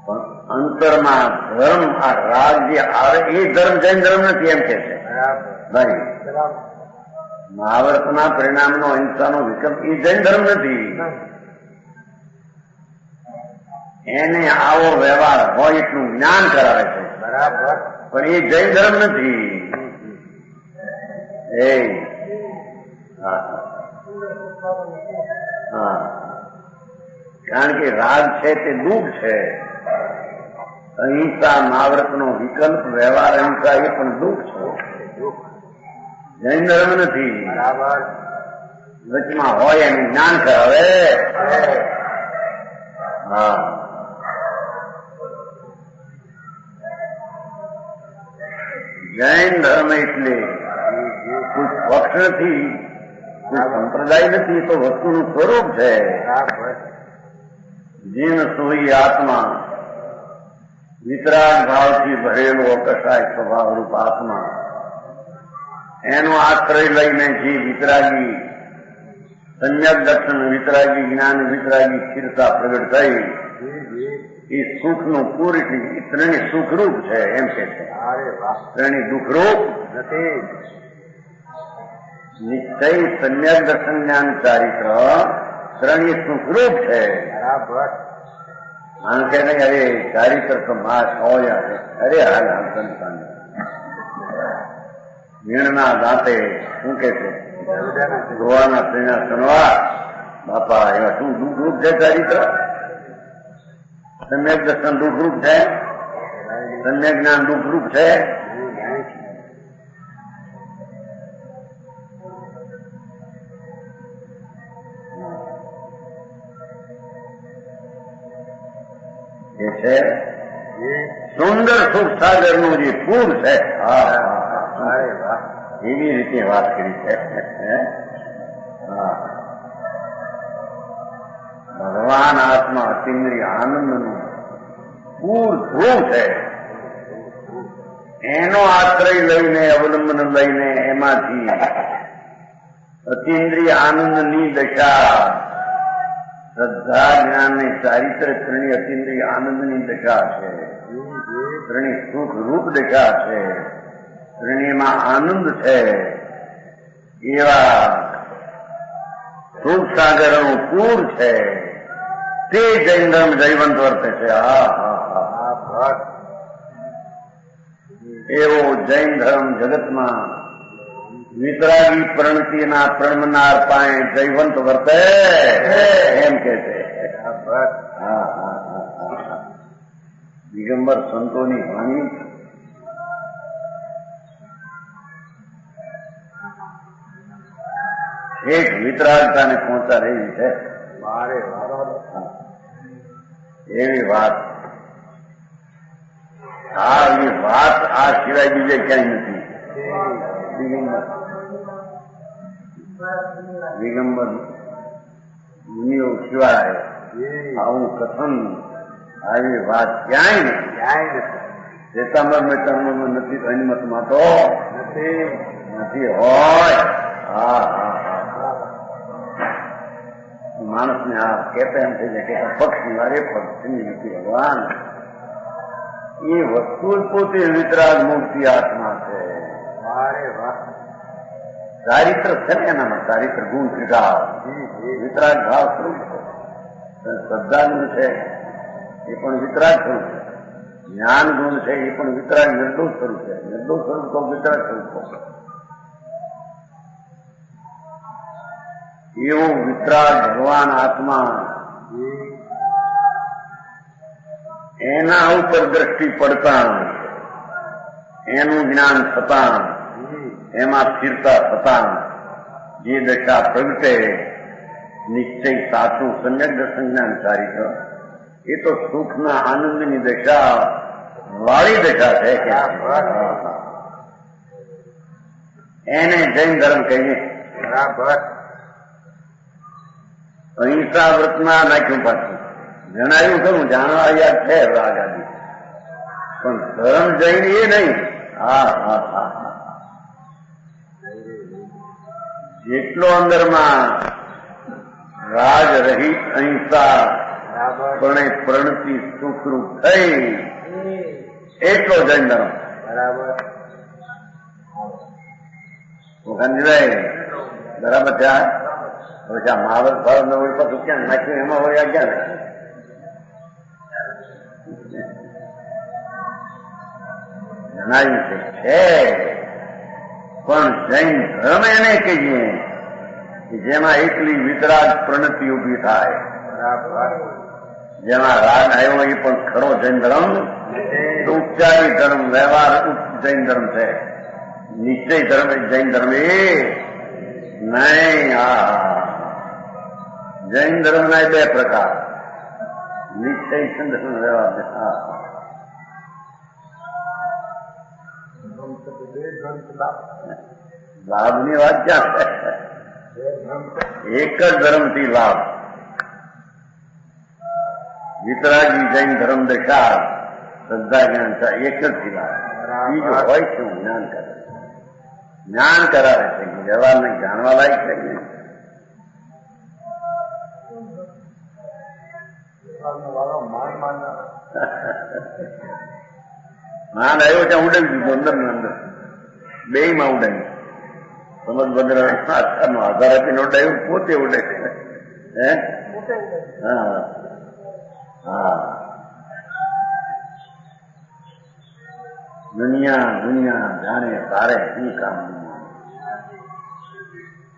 પણ અંતરમાં ધર્મ આ રાગ જે આવે એ ધર્મ જૈન ધર્મ નથી એમ કે છે. ભાઈ મહાવર્તના પરિણામનો અહિંસાનો વિકલ્પ એ જૈન ધર્મ નથી. એને આવો વ્યવહાર હોય એટલું જ્ઞાન કરાવે છે. બરાબર. પણ એ જૈન ધર્મ નથી. કારણ કે રાગ છે તે દુઃખ છે. અહિંસા મહાવ્રતનો વિકલ્પ વ્યવહાર અહિંસા એ પણ દુઃખ છે. જૈન ધર્મ નથી. બરાબર. વચમાં હોય એનું જ્ઞાન કરાવે. હા, જૈન ધર્મ એટલે કોઈ પક્ષ નથી, કોઈ સંપ્રદાય નથી, તો વસ્તુનું સ્વરૂપ છે. જીન સોઈ આત્મા વિતરાગ ભાવથી ભરેલો અકસાય સ્વભાવ રૂપ આત્મા એનો આશ્રય લઈને જે વિતરાગી સમ્યક દર્શન વિતરાગી જ્ઞાન વિતરાગી સ્થિરતા પ્રગટ થઈ એ સુખનું પૂર એટલે ત્રણેય સુખરૂપ છે એમ કે છે. ત્રણેય દુઃખરૂપ નથી. નિશ્ચય સમ્યક દર્શન જ્ઞાન ચારિત્ર ત્રણેય સુખરૂપ છે. બરાબર. આમ કે નહીં અરે ચારિત્ર તો માસ હોય. અરે હાલ હાલ સંતાન વીણના દાંતે શું કે છે ગોવાના ત્રણ્યા સનવા બાપા એવા શું દુઃખરૂપ છે ચારિત્ર. સમ્યક દર્શન દુઃખરૂપ છે, સમ્યક જ્ઞાન દુઃખરૂપ છે. એ છે સુંદર સુખ સાગરનું જે પૂર છે. એવી રીતે વાત કરી છે. ભગવાન આત્મા અતિન્દ્રિય આનંદનું પૂર ધ્રુવ છે. એનો આશ્રય લઈને અવલંબન લઈને એમાંથી અતિન્દ્રિય આનંદની દશા શ્રદ્ધા જ્ઞાન ને ચારિત્ર ત્રણેય અતિન્દ્રિય આનંદની દશા છે. ત્રણેય સુખ રૂપ દશા છે. ત્રણેયમાં આનંદ છે. એવા સુખ સાગરનું પૂર છે. તે જૈન ધર્મ જૈવંત વર્તે છે. એવો જૈન ધર્મ જગતમાં વિતરાગી પ્રણતિના પ્રણમનાર પાએ જૈવંત વર્તે એમ કે છે. દિગંબર સંતોની વાણી એક વિતરાગતાને પહોંચાડેલી છે. એવી વાત એ વાત આ સિવાય બીજે ક્યાંય નથી. દિગંબર મુનિઓ સિવાય આવું કથન આવી વાત ક્યાંય શ્વેતાંબર મેતાંબરમાં નથી. અનિમતમાં તો નથી હોય. માણસને આ કહેતા એમ થઈ જાય કે પક્ષની વારે પક્ષની નથી. ભગવાન એ વસ્તુ જ પોતે વિતરાગ મૂર્તિ આત્મા છે. ચારિત્ર છે ને એનામાં ચારિત્ર ગુણ ત્રિભાવ વિતરાગ ભાવ સ્વરૂપ છે. શ્રદ્ધા ગુણ છે એ પણ વિતરાગ સ્વરૂપ છે. જ્ઞાન ગુણ છે એ પણ વિતરાગ નિર્દોષ સ્વરૂપ છે. નિર્દોષ સ્વરૂપ તો વિતરાગ સ્વરૂપ છે. એવો વિતરાગ ભગવાન આત્મા એના ઉપર દ્રષ્ટિ પડતા એનું જ્ઞાન થતા એમાં સ્થિરતા થતા જે દશા પ્રગટે નિશ્ચય સાચું સમ્યક દર્શન જ્ઞાન ચારિત્ર એ તો સુખના આનંદની દશા વાળી દશા છે કે એને જૈન ધર્મ કહીએ. બરાબર. અહિંસા વ્રતમાં નાખ્યું પાછું જણાવ્યું ખરું જાણવા યાદ છે રાગ આદિ પણ ધર્મ જૈન એ નહીં. જેટલો અંદરમાં રાજ રહિત અહિંસા પણ પ્રણતિ સુખરૂપ થઈ એટલો જૈન ધર્મ. બરાબર. ગાંધીભાઈ બરાબર ત્યાં હવે જ્યાં મહાવત ભાવ ને હોય પાછું ક્યાં નાખ્યું એમાં હોય આ ક્યાં જણાવ્યું છે પણ જૈન ધર્મ એને કહીએ કે જેમાં એકલી વિતરાગ પ્રણતિ ઉભી થાય. જેમાં રાગ આવ્યો એ પણ ખરો જૈન ધર્મ ઉપચારી ધર્મ વ્યવહાર જૈન ધર્મ છે. નિશ્ચય ધર્મ જૈન ધર્મ એ નહીં. જૈન ધર્મના બે પ્રકાર નિશ્ચય ધર્મ વ્યવહાર. લાભની વાત ક્યાં છે? એક જ ધર્મથી લાભ. વિતરાગી જૈન ધર્મ દશા શ્રદ્ધા જ્ઞાન એક જ થી લાભ. બીજું હોય છે જ્ઞાન કરે. જ્ઞાન કરાવે છે વ્યવહારને જાણવા લાયક છે. માન આવ્યો ત્યાં ઉડાવી દીધું અંદર ને અંદર બે માં ઉડાવ્યું. સમજ બંદર આધાર આપીને ઉડાવ્યું પોતે ઉડાવ્યું. હે દુનિયા જાણે તારે શું કામ.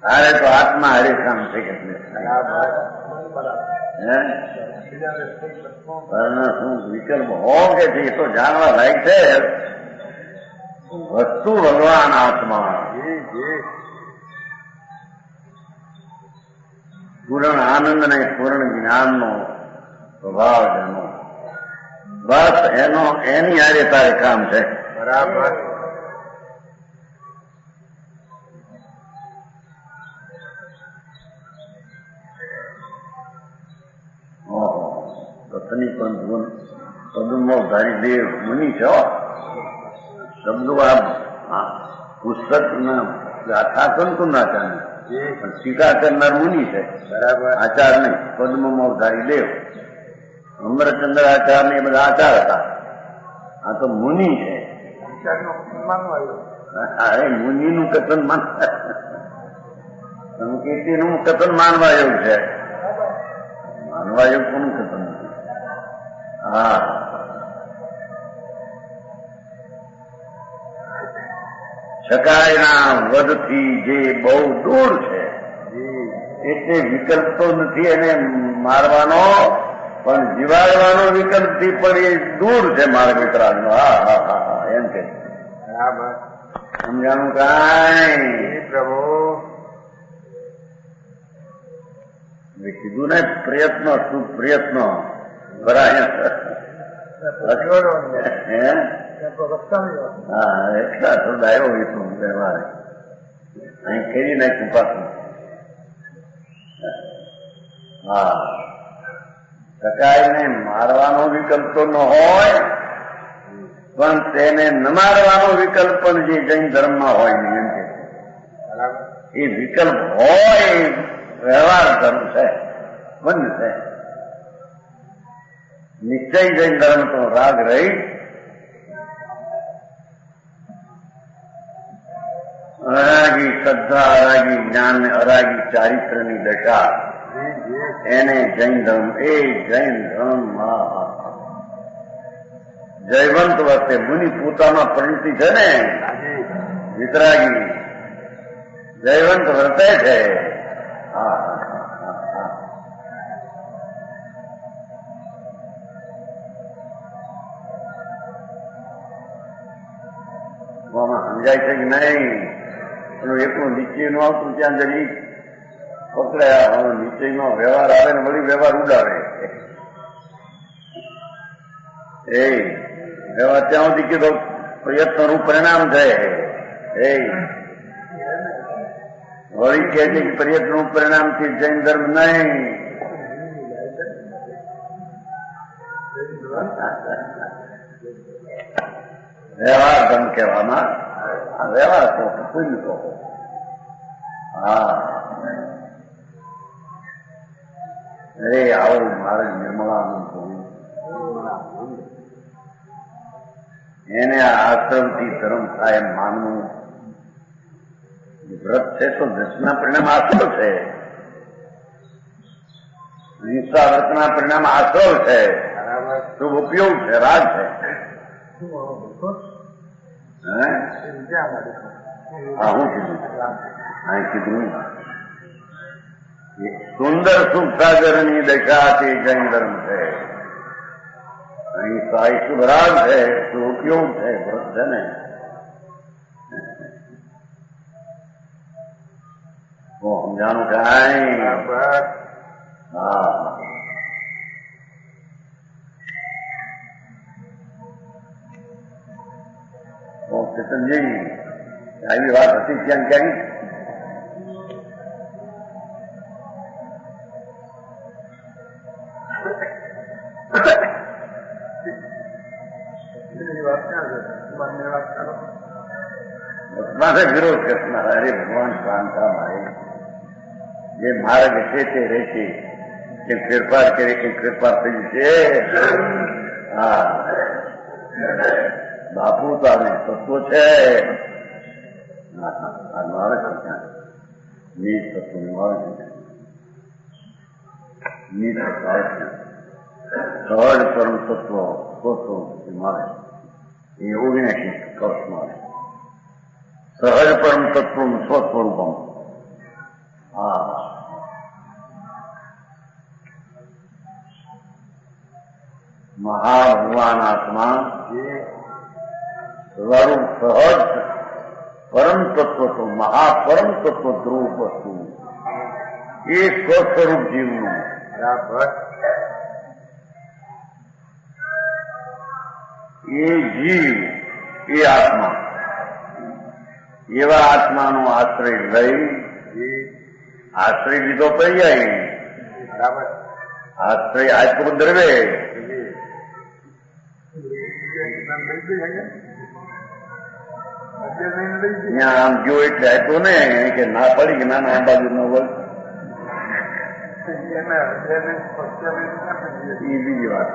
તારે તો આત્મા હરે કામ છે કે શું વિકલ્પ હો કે છે એ તો જાણવા લાયક છે. વસ્તુ ભગવાન આત્મા પૂર્ણ આનંદ ને પૂર્ણ જ્ઞાનનો સ્વભાવ જાણો. બસ એની હારે તારે કામ છે. બરાબર. કથની પણ ધૂન પદુમો ધારી દેવ મુનિ છો. શબ્દો આ પુસ્તક ના ગાથા કંકુ ના ચાલે જી પણ સ્વીકાર કરનાર મુનિ છે, બરાબર આચાર નહીં. પદ્મમાં અવતારી દેવ, અમરચંદ્ર આચાર ને એ બધા આચાર હતા. આ તો મુનિ છે. અરે મુનિનું કથન સંકેતીનું કથન માનવા યોગ છે. માનવા યોગ કોનું કથન નથી. હા, શકાયના વધથી જે બહુ દૂર છે, એટલે વિકલ્પ તો નથી એને મારવાનો, પણ જીવાડવાનો વિકલ્પથી પણ એ દૂર છે માર્ગ વિતરાગનો. હા હા હા હા, એમ કે બરાબર સમજાણું કાંઈ? જી પ્રભુ મેં કીધું ને પ્રયત્ન શું પ્રયત્ન કરાય. હે હા, એટલા થોડા આવ્યો હોય તો વ્યવહાર અહીં કરી નાખ્યું પાછું. હા, શકાયને મારવાનો વિકલ્પ તો ન હોય, પણ તેને ન મારવાનો વિકલ્પ પણ જે જૈન ધર્મમાં હોય નહીં. એમ કે બરાબર એ વિકલ્પ હોય એ વ્યવહાર ધર્મ છે, બંધ છે. નિશ્ચય જૈન ધર્મ તો રાગ રહી અરાગી શ્રદ્ધા, અરાગી જ્ઞાન ને અરાગી ચારિત્રની દશા, જી જી એને જૈન ધર્મ. એ જૈન ધર્મ જયવંત વખતે મુનિ પોતામાં પરિણતિ છે ને, જી વિતરાગી જયવંત વર્તે છે. હા હા હા હા. આમાં સમજાય છે કે નહીં? એનું એકલું નિશ્ચય નું આવતું ત્યાં જરી પકડાયા. હવે નિશ્ચયનો વ્યવહાર આવે ને વળી વ્યવહાર ઉડાવે. એ વ્યવહાર ત્યાં સુધી કીધો પ્રયત્નનું પરિણામ છે. એ વળી કહે છે કે પ્રયત્નનું પરિણામથી જૈન ધર્મ નહીં. વ્યવહાર ધર્મ કહેવામાં આ વ્યવહાર કહો, પુણ્ય કહો. હા, અરે આવું મારે નિર્મળાનું જોયું. એને આ આશ્રમથી ધર્મ થાય એમ માનવું. વ્રત છે તો દસના પરિણામ આશ્રવ છે. હિંસા વ્રતના પરિણામ આશ્રવ છે, બરાબર શુભ ઉપયોગ છે, રાગ છે. હે? હા, હું કીધું હા કીધું સુંદર સુખ સાગરની દશા તે જૈન ધર્મ છે. અહીં સાઈ શુભ રાગ છે, શુભ ઉપયોગ છે, વ્રત છે ને. તો સમજાણું કાંઈ? બરાબર હા, ચેતનજી આવી વાત હતી ક્યાં ક્યાંય? મારે વિરોધ કરનાર અરે ભગવાન શાંતા મારે જે માર્ગ છે તે રહેશે. કે ફેરફાર કરે કે ફેરફાર થઈ છે. હા, બાપુ તો આને તત્વો છે. આ મારે ક્યાં નીચ તત્વની મારે નીચ સહજ પરમ તત્વ સ્વસ્વ મારે એ 79 કૌશ મારે સહજ પરમ તત્વ સ્વસ્વરૂપમ. હા, મહાભગવાન આત્મા સ્વરૂપ સહજ પરમ તત્વ તો મહાપરમ તત્વ ધ્રુવ વસ્તુ એ સ્વસ્વરૂપ જીવનું. બરાબર એ જીવ એ આત્મા એવા આત્માનો આશ્રય લઈ આશ્રય લીધો પર્યાય બરાબર આશ્રય આત્મ દ્રવે ત્યાં આમ જો એટલે આપ્યો ને કે ના પડી કે ના આ બાજુ ન વળ એ બીજી વાત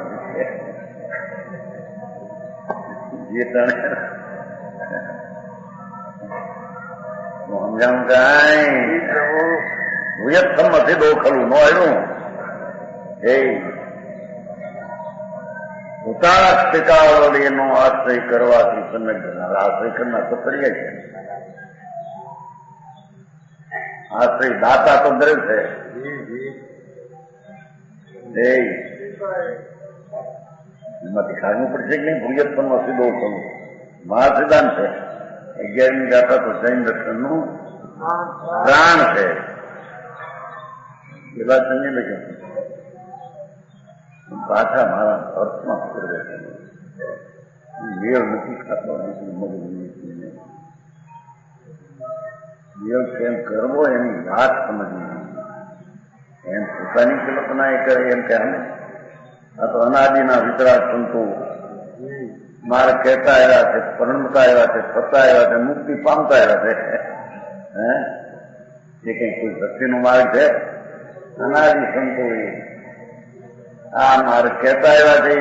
જે તને સમજાવું કાંઈ નથી દોખલું નો આવ્યું એ ઉતાર પિતાવળ એનો આશ્રય કરવાથી સન્નદ્ધ આશ્રય કરનાર તો કરી છે આશ્રય દાતા તો દરેક છે એમાંથી કાઢવું પડશે કે નહીં ભૂયત્વમાં સીધો કરવું મહા સિદ્ધાંત છે 11મી ગાથા તો જૈન દર્શનનું પ્રાણ છે એ વાત સમજી લેજો પાછા મારા અર્થમાં પૂર્વે મેળ નથી ખાતો મેળ કેમ કરવો એની વાત સમજવી એમ પોતાની કલ્પના એ કરે એમ કે અમે આ તો અનાદિના વિતરાગ સંતો મારે કહેતા આવ્યા છે પરણતા આવ્યા છે થતા આવ્યા છે મુક્તિ પામતા આવ્યા છે હે એ કઈ કોઈ ભક્તિનો માર્ગ છે અનાદિ સંતો એ આ મારે કહેતા આવ્યા છે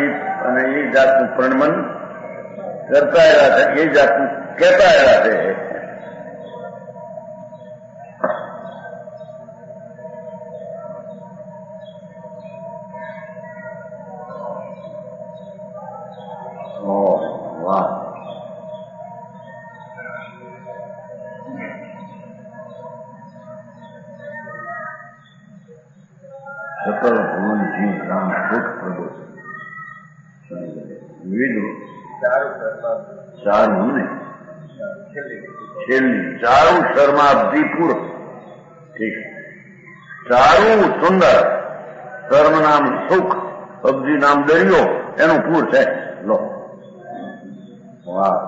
અને એ જાતનું પ્રણમન કરતા આવ્યા છે એ જાતનું કહેતા આવ્યા છે સકલ ભુવન જીવ રામ સુખ પ્રભુ વિવિધ ચારું ને છેલ્લી ચારું શર્માબ્દીપુર ઠીક ચારું સુંદર શર્મ નામ સુખ અબ્દી નામ દરિયો એનું પૂર છે લો વાહ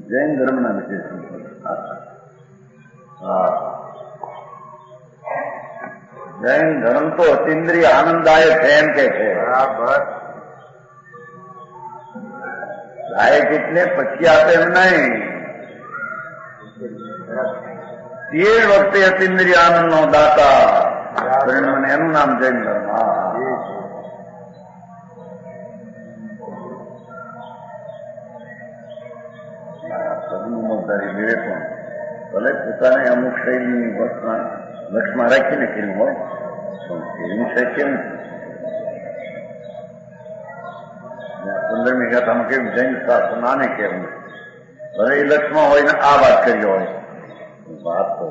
જૈન ધર્મના વિશેષ જૈન ધર્મ તો અતિન્દ્રિય આનંદદાયક છે એમ કે છે દાયક એટલે પછી આપે એમ નહીં એ વખતે અતિન્દ્રિય આનંદ નો દાતા એનું નામ જૈન ધર્મ વિવેક ભલે પોતાને અમુક શૈલીની લક્ષમાં રાખીને કર્યું હોય પણ કર્યું શક્ય નથી 15મી ગાથામાં કેવું જૈન શાસ્ત્ર નાને કેવું ભલે એ લક્ષમાં હોય ને આ વાત કરી હોય વાત તો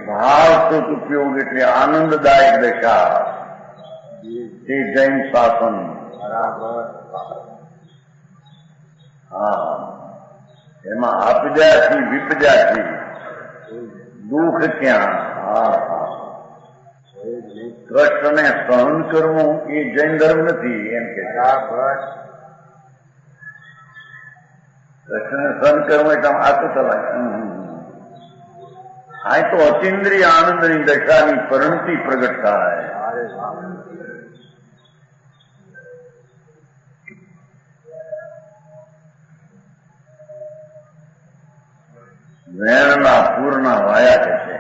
ભાવ સુખ ઉપયોગ એટલે આનંદદાયક દશા તે જૈન શાસન હા એમાં આપજાથી વિપજાથી દુઃખ ક્યાં કષ્ટને સહન કરવું એ જૈન ધર્મ નથી એમ કે કષ્ટને સહન કરવું એટલે આ તો ચલાય આ તો અતિન્દ્રિય આનંદની દશાની પરિણતિ પ્રગટ થાય વેણના પૂરના વાયા કે છે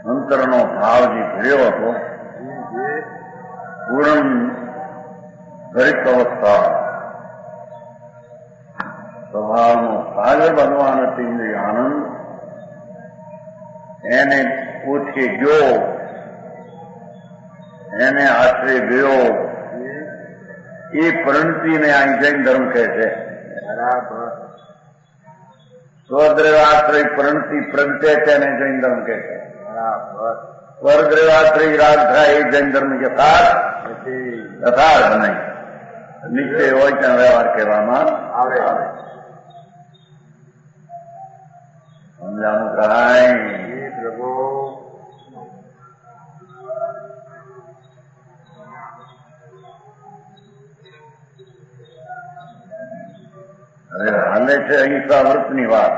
અંતરનો ભાવ જે ભર્યો હતો પૂર્ણ દરેક અવસ્થા સ્વભાવનો સાગર ભગવાન અતિન્દ્રિય આનંદ એને પૂછે ગયો એને આશ્રય ગયો એ પરિણતિને આ જૈન ધર્મ કહે છે સ્વદ્રવાશ્રય પરિણતિ પ્રગટે તેને જૈન ધર્મ કહે છે સ્વર્દ્રવાશ્રય રાગ થાય એ જૈન ધર્મ યથાર્થ નહીં નિશ્ચય હોય ત્યાં વ્યવહાર કહેવામાં આવે સમજાનું કાંઈ પ્રભુ માંડે છે અહિંસા વ્રતની વાત,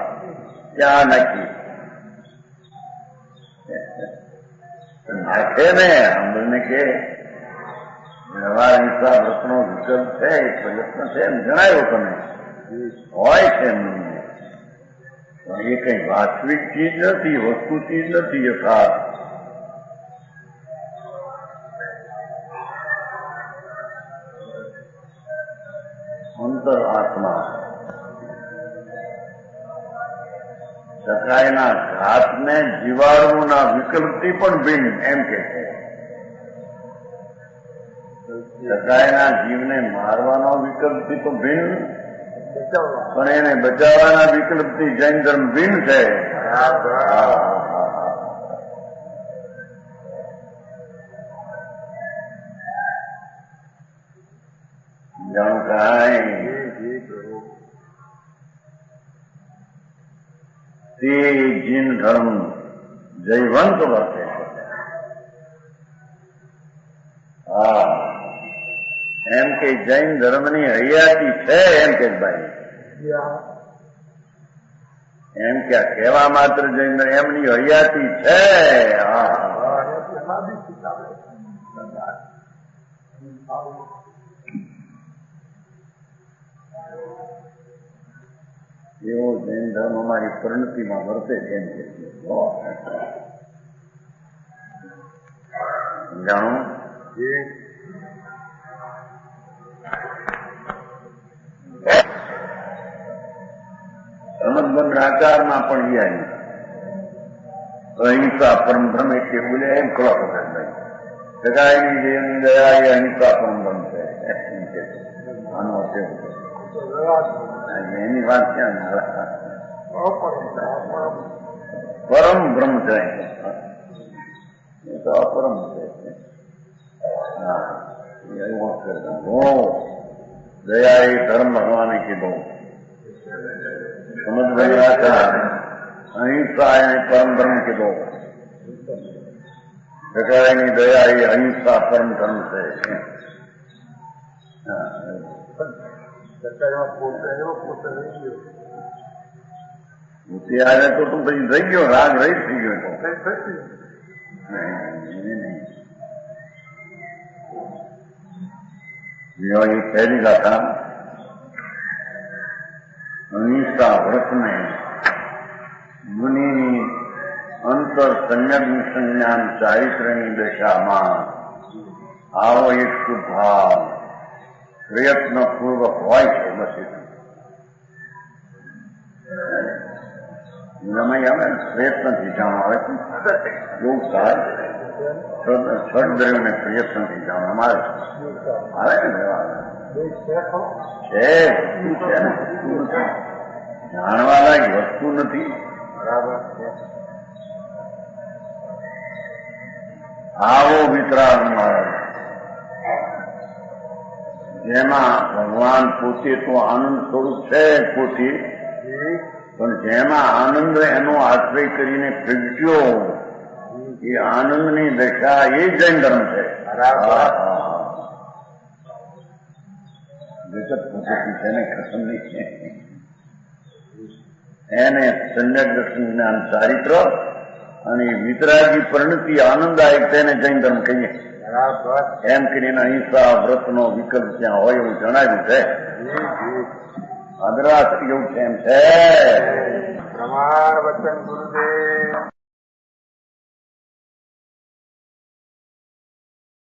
ત્યાં નાખી નાખે ને અમને કે વ્યવહાર અહિંસા વ્રતનો વિકલ્પ છે, પ્રયત્ન છે એમ જણાયો તમે, હોય છે એમની. પણ એ કઈ વાસ્તવિક ચીજ નથી, વસ્તુ ચીજ નથી યથાર્થ. અંતર આત્મા સકાયના ઘાતને જીવાડવુંના વિકલ્પથી પણ ભિન્ન એમ કે છે. સકાયના જીવને મારવાનો વિકલ્પથી તો ભિન્ન, પણ એને બચાવવાના વિકલ્પથી જૈન ધર્મ ભિન્ન છે. જાણું કાંઈ તે જીન ધર્મ જયવંત વર્તે છે. હા, એમ કે જૈન ધર્મની હયાતી છે એમ કે ભાઈ, એમ કે કહેવા માત્ર જૈન એમની હયાતી છે. એવો જૈન ધર્મ અમારી પરિણતિમાં વર્તે છે એમ કે જાણું. સમજબંધ આચારમાં પણ અહિંસા પરમ ધર્મ એટલે બોલે એમ ખોરાક જગાયની દેવની દયા એ અહિંસા પરમ ધર્મ છે. આનો એની વાત ક્યાં પરમ બ્રહ્મ છે, એ તો અપરમ છે. દયા એ ધર્મ ભગવાને કીધો. સમજ ગયા હતા. અહિંસા એને પરમ ધર્મ કીધો. જગાયની દયા એ અહિંસા પરમ ધર્મ છે. ત્યારે તો તું પછી થઈ ગયો, રાગ રહી થઈ ગયો. એ પહેલી ગાથા અહિંસા વ્રતને મુનિની અંતર સંયમ સંજ્ઞાન ચારિત્ર્યની દશામાં આવો એક શુભાવ પ્રયત્ન પૂર્વક હોય છે. બસ રમાઈ આવે ને પ્રયત્નથી જાણ આવે છે. બહુ સારું છઠ દ્રવ્યને પ્રયત્નથી જાણ અમારે આવે ને છે. જાણવા લાયક વસ્તુ નથી. બરાબર છે. આવો વિતરાગ માર્ગ જેમાં ભગવાન પોતે તો આનંદ સ્વરૂપ છે પોતે, પણ જેમાં આનંદ એનો આશ્રય કરીને પ્રગટ્યો એ આનંદની દશા એ જૈન ધર્મ છે. જગત પદ્ધતિ છે ને ખસમની છે, એને સમ્યક દર્શન જ્ઞાન ચારિત્ર અને વિતરાગી પરિણતિ આનંદદાયક તેને જૈન ધર્મ કહીએ. એમ કરીને અહિંસા વ્રતનો વિકલ્પ ત્યાં હોય એવું જણાવ્યું છે. અદરાશ એવું છે એમ છે. પ્રમાણ વચન ગુરુદેવ